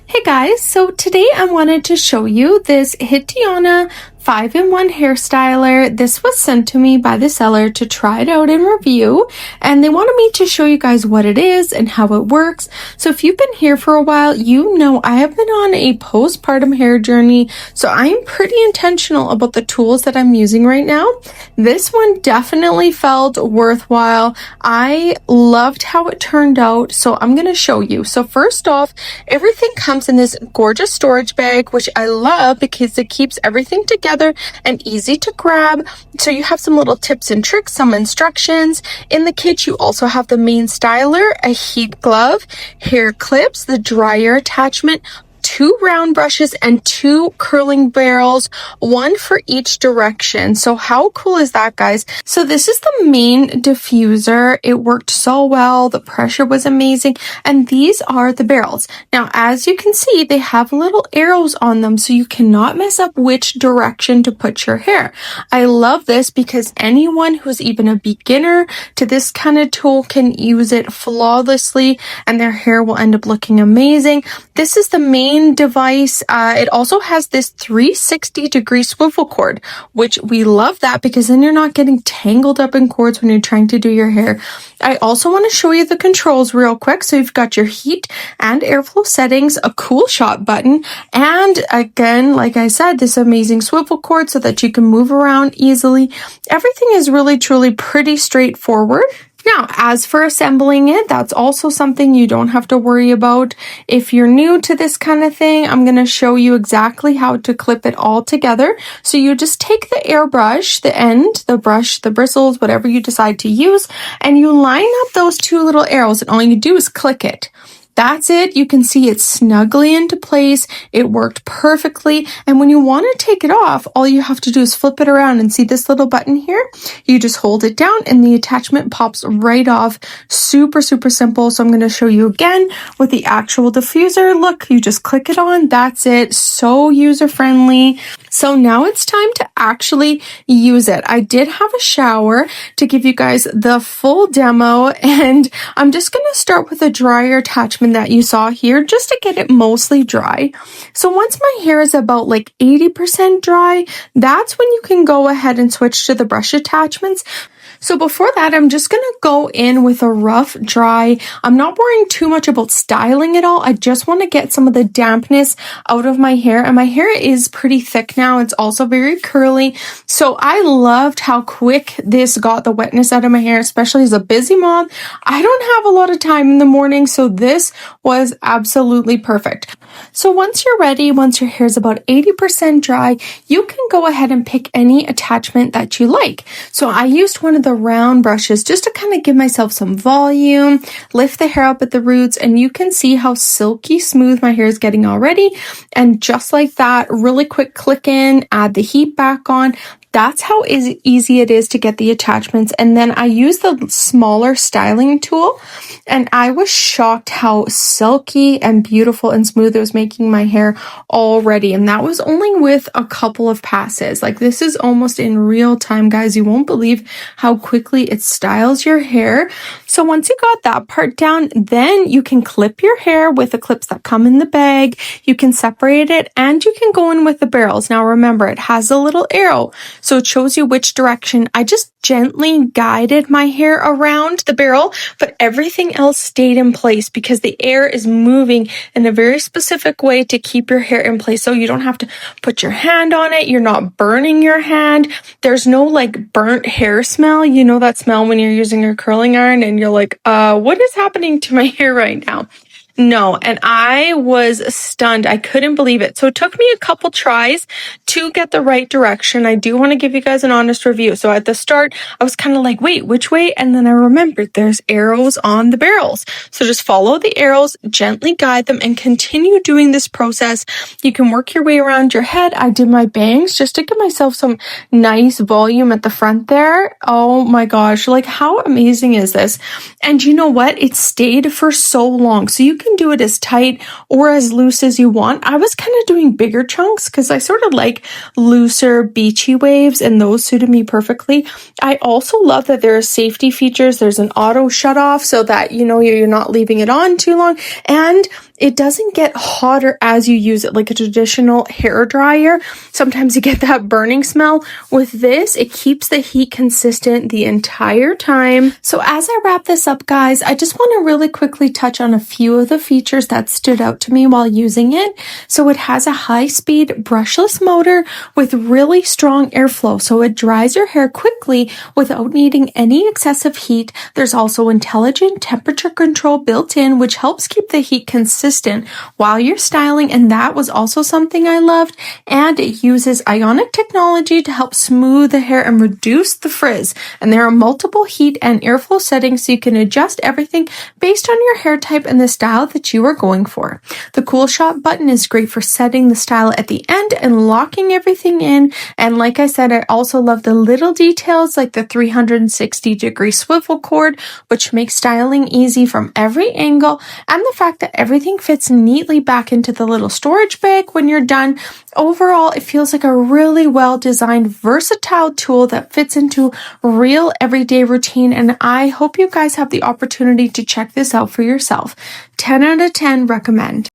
Hey guys, so today I wanted to show you this Hitiana 5-in-1 hair styler. This was sent to me by the seller to try it out and review, and they wanted me to show you guys what it is and how it works. So if you've been here for a while, you know I have been on a postpartum hair journey, so I'm pretty intentional about the tools that I'm using right now. This one definitely felt worthwhile. I loved how it turned out, so I'm going to show you. So first off, everything comes in this gorgeous storage bag, which I love because it keeps everything together and easy to grab. So you have some little tips and tricks, some instructions. In the kit, you also have the main styler, a heat glove, hair clips, the dryer attachment, 2 round brushes, and 2 curling barrels, 1 for each direction. So how cool is that, guys? So this is the main diffuser. It worked so well. The pressure was amazing. And these are the barrels. Now, as you can see, they have little arrows on them, so you cannot mess up which direction to put your hair. I love this because anyone who's even a beginner to this kind of tool can use it flawlessly, and their hair will end up looking amazing. This is the main device. It also has this 360-degree swivel cord, which we love that because then you're not getting tangled up in cords when you're trying to do your hair. I also want to show you the controls real quick. So you've got your heat and airflow settings, a cool shot button, and again, like I said, this amazing swivel cord so that you can move around easily. Everything is really truly pretty straightforward. Now, as for assembling it, that's also something you don't have to worry about. If you're new to this kind of thing, I'm going to show you exactly how to clip it all together. So you just take the airbrush, the end, the brush, the bristles, whatever you decide to use, and you line up those 2 little arrows, and all you do is click it. That's it. You can see it's snugly into place. It worked perfectly. And when you want to take it off, all you have to do is flip it around and see this little button here. You just hold it down and the attachment pops right off. Super, super simple. So I'm going to show you again with the actual diffuser. Look, you just click it on. That's it. So user friendly. So now it's time to actually use it. I did have a shower to give you guys the full demo, and I'm just going to start with a dryer attachment that you saw here just to get it mostly dry. So once my hair is about like 80% dry, that's when you can go ahead and switch to the brush attachments. So before that, I'm just going to go in with a rough dry. I'm not worrying too much about styling it all. I just want to get some of the dampness out of my hair. And my hair is pretty thick now. It's also very curly. So I loved how quick this got the wetness out of my hair, especially as a busy mom. I don't have a lot of time in the morning, so this was absolutely perfect. So once you're ready, once your hair is about 80% dry, you can go ahead and pick any attachment that you like. So I used one of the round brushes just to kind of give myself some volume, lift the hair up at the roots, and you can see how silky smooth my hair is getting already. And just like that, really quick click in, add the heat back on. That's how easy it is to get the attachments. And then I used the smaller styling tool, and I was shocked how silky and beautiful and smooth it was making my hair already. And that was only with a couple of passes. Like, this is almost in real time, guys. You won't believe how quickly it styles your hair. So once you got that part down, then you can clip your hair with the clips that come in the bag. You can separate it, and you can go in with the barrels. Now remember, it has a little arrow, so it shows you which direction. I just gently guided my hair around the barrel, but everything else stayed in place because the air is moving in a very specific way to keep your hair in place. So you don't have to put your hand on it. You're not burning your hand. There's no like burnt hair smell. You know that smell when you're using your curling iron and you're like, what is happening to my hair right now? No, and I was stunned. I couldn't believe it. So it took me a couple tries to get the right direction. I do want to give you guys an honest review. So at the start, I was kind of like, wait, which way? And then I remembered there's arrows on the barrels. So just follow the arrows, gently guide them, and continue doing this process. You can work your way around your head. I did my bangs just to give myself some nice volume at the front there. Oh my gosh, like how amazing is this? And you know what? It stayed for so long. So you can do it as tight or as loose as you want. I was kind of doing bigger chunks because I sort of like looser beachy waves, and those suited me perfectly. I also love that there are safety features. There's an auto shut off so that, you know, you're not leaving it on too long. And it doesn't get hotter as you use it like a traditional hair dryer. Sometimes you get that burning smell. With this, it keeps the heat consistent the entire time. So as I wrap this up, guys, I just want to really quickly touch on a few of the features that stood out to me while using it. So it has a high-speed brushless motor with really strong airflow, so it dries your hair quickly without needing any excessive heat. There's also intelligent temperature control built in, which helps keep the heat consistent while you're styling, and that was also something I loved. And it uses ionic technology to help smooth the hair and reduce the frizz. And there are multiple heat and airflow settings, so you can adjust everything based on your hair type and the style that you are going for. The Cool Shot button is great for setting the style at the end and locking everything in. And like I said, I also love the little details like the 360-degree swivel cord, which makes styling easy from every angle, and the fact that everything fits neatly back into the little storage bag when you're done. Overall, it feels like a really well-designed, versatile tool that fits into real everyday routine, and I hope you guys have the opportunity to check this out for yourself. 10 out of 10 recommend.